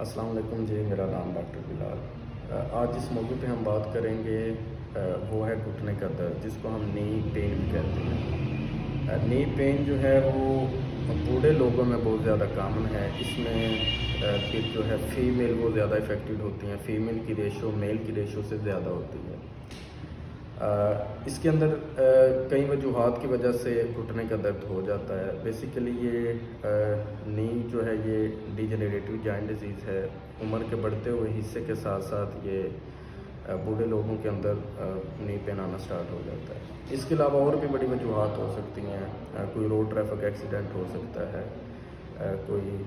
السلام علیکم جی، میرا نام ڈاکٹر بلال۔ آج جس موضوع پہ ہم بات کریں گے وہ ہے گھٹنے کا درد، جس کو ہم نی پین بھی کہتے ہیں۔ نی پین جو ہے وہ بوڑھے لوگوں میں بہت زیادہ کامن ہے۔ اس میں پھر جو ہے فیمیل وہ زیادہ افیکٹڈ ہوتی ہیں، فیمیل کی ریشو میل کی ریشو سے زیادہ ہوتی ہے۔ اس کے اندر کئی وجوہات کی وجہ سے گھٹنے کا درد ہو جاتا ہے۔ بیسیکلی یہ نی جو ہے یہ ڈیجنریٹو جوائنٹ ڈیزیز ہے۔ عمر کے بڑھتے ہوئے حصے کے ساتھ ساتھ یہ بوڑھے لوگوں کے اندر نی پین آنا سٹارٹ ہو جاتا ہے۔ اس کے علاوہ اور بھی بڑی وجوہات ہو سکتی ہیں۔ کوئی روڈ ٹریفک ایکسیڈنٹ ہو سکتا ہے، کوئی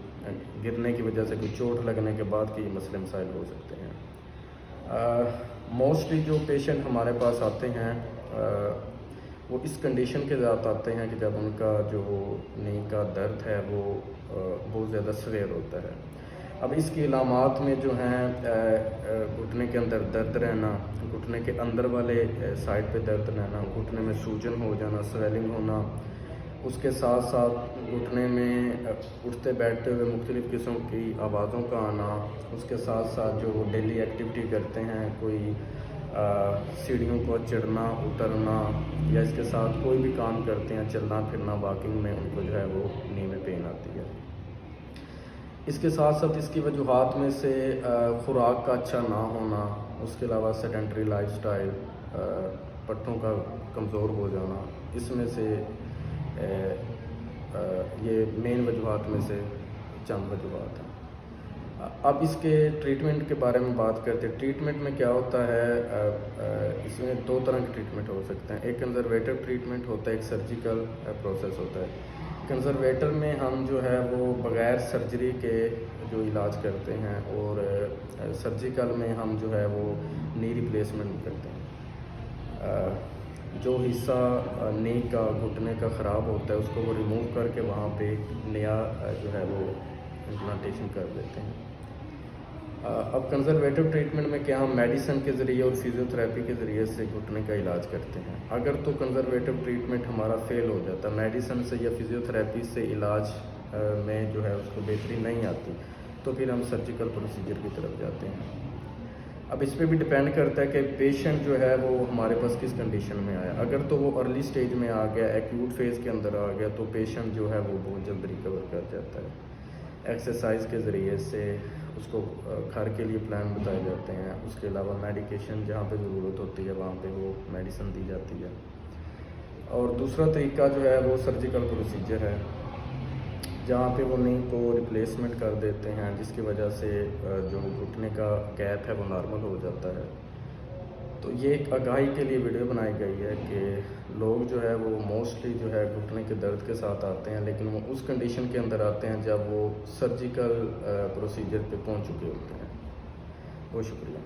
گرنے کی وجہ سے کوئی چوٹ لگنے کے بعد کے یہ مسئلے مسائل ہو سکتے ہیں۔ موسٹلی جو پیشنٹ ہمارے پاس آتے ہیں وہ اس کنڈیشن کے ساتھ آتے ہیں کہ جب ان کا جو نی کا درد ہے وہ بہت زیادہ سویر ہوتا ہے۔ اب اس کی علامات میں جو ہیں گھٹنے کے اندر درد رہنا، گھٹنے کے اندر والے سائڈ پہ درد رہنا، گھٹنے میں سوجن ہو جانا، سویلنگ ہونا، اس کے ساتھ ساتھ گھٹنے میں اٹھتے بیٹھتے ہوئے مختلف قسم کی آوازوں کا آنا، اس کے ساتھ ساتھ جو ڈیلی ایکٹیویٹی کرتے ہیں، کوئی سیڑھیوں کو چڑھنا اترنا یا اس کے ساتھ کوئی بھی کام کرتے ہیں، چلنا پھرنا، واکنگ میں، ان کو جو ہے وہ نی میں پین آتی ہے۔ اس کے ساتھ ساتھ اس کی وجوہات میں سے خوراک کا اچھا نہ ہونا، اس کے علاوہ سیڈنٹری لائف سٹائل، پٹھوں کا کمزور ہو جانا، اس میں سے یہ مین وجوہات میں سے چند وجوہات ہیں۔ اب اس کے ٹریٹمنٹ کے بارے میں بات کرتے ہیں۔ ٹریٹمنٹ میں کیا ہوتا ہے، اس میں دو طرح کے ٹریٹمنٹ ہو سکتے ہیں۔ ایک کنزرویٹو ٹریٹمنٹ ہوتا ہے، ایک سرجیکل پروسیس ہوتا ہے۔ کنزرویٹر میں ہم جو ہے وہ بغیر سرجری کے جو علاج کرتے ہیں، اور سرجیکل میں ہم جو ہے وہ نی ریپلیسمنٹ کرتے ہیں۔ جو حصہ نی کا گھٹنے کا خراب ہوتا ہے اس کو وہ ریموو کر کے وہاں پہ نیا جو ہے وہ امپلانٹیشن کر دیتے ہیں۔ اب کنزرویٹو ٹریٹمنٹ میں کیا ہم میڈیسن کے ذریعے اور فزیوتھراپی کے ذریعے سے گھٹنے کا علاج کرتے ہیں۔ اگر تو کنزرویٹو ٹریٹمنٹ ہمارا فیل ہو جاتا ہے، میڈیسن سے یا فزیوتھراپی سے علاج میں جو ہے اس کو بہتری نہیں آتی، تو پھر ہم سرجیکل پروسیجر کی طرف جاتے ہیں۔ اب اس پہ بھی ڈیپینڈ کرتا ہے کہ پیشنٹ جو ہے وہ ہمارے پاس کس کنڈیشن میں آیا۔ اگر تو وہ ارلی سٹیج میں آ گیا، ایکیوٹ فیز کے اندر آ گیا، تو پیشنٹ جو ہے وہ بہت جلد ریکور کر جاتا ہے۔ ایکسرسائز کے ذریعے سے اس کو گھر کے لیے پلان بتائے جاتے ہیں، اس کے علاوہ میڈیکیشن جہاں پہ ضرورت ہوتی ہے وہاں پہ وہ میڈیسن دی جاتی ہے۔ اور دوسرا طریقہ جو ہے وہ سرجیکل پروسیجر ہے، جہاں پہ وہ نی کو ریپلیسمنٹ کر دیتے ہیں، جس کی وجہ سے جو گھٹنے کا گیپ ہے وہ نارمل ہو جاتا ہے۔ تو یہ ایک آگاہی کے لیے ویڈیو بنائی گئی ہے کہ لوگ جو ہے وہ موسٹلی جو ہے گھٹنے کے درد کے ساتھ آتے ہیں، لیکن وہ اس کنڈیشن کے اندر آتے ہیں جب وہ سرجیکل پروسیجر پہ پہنچ چکے ہوتے ہیں۔ بہت شکریہ۔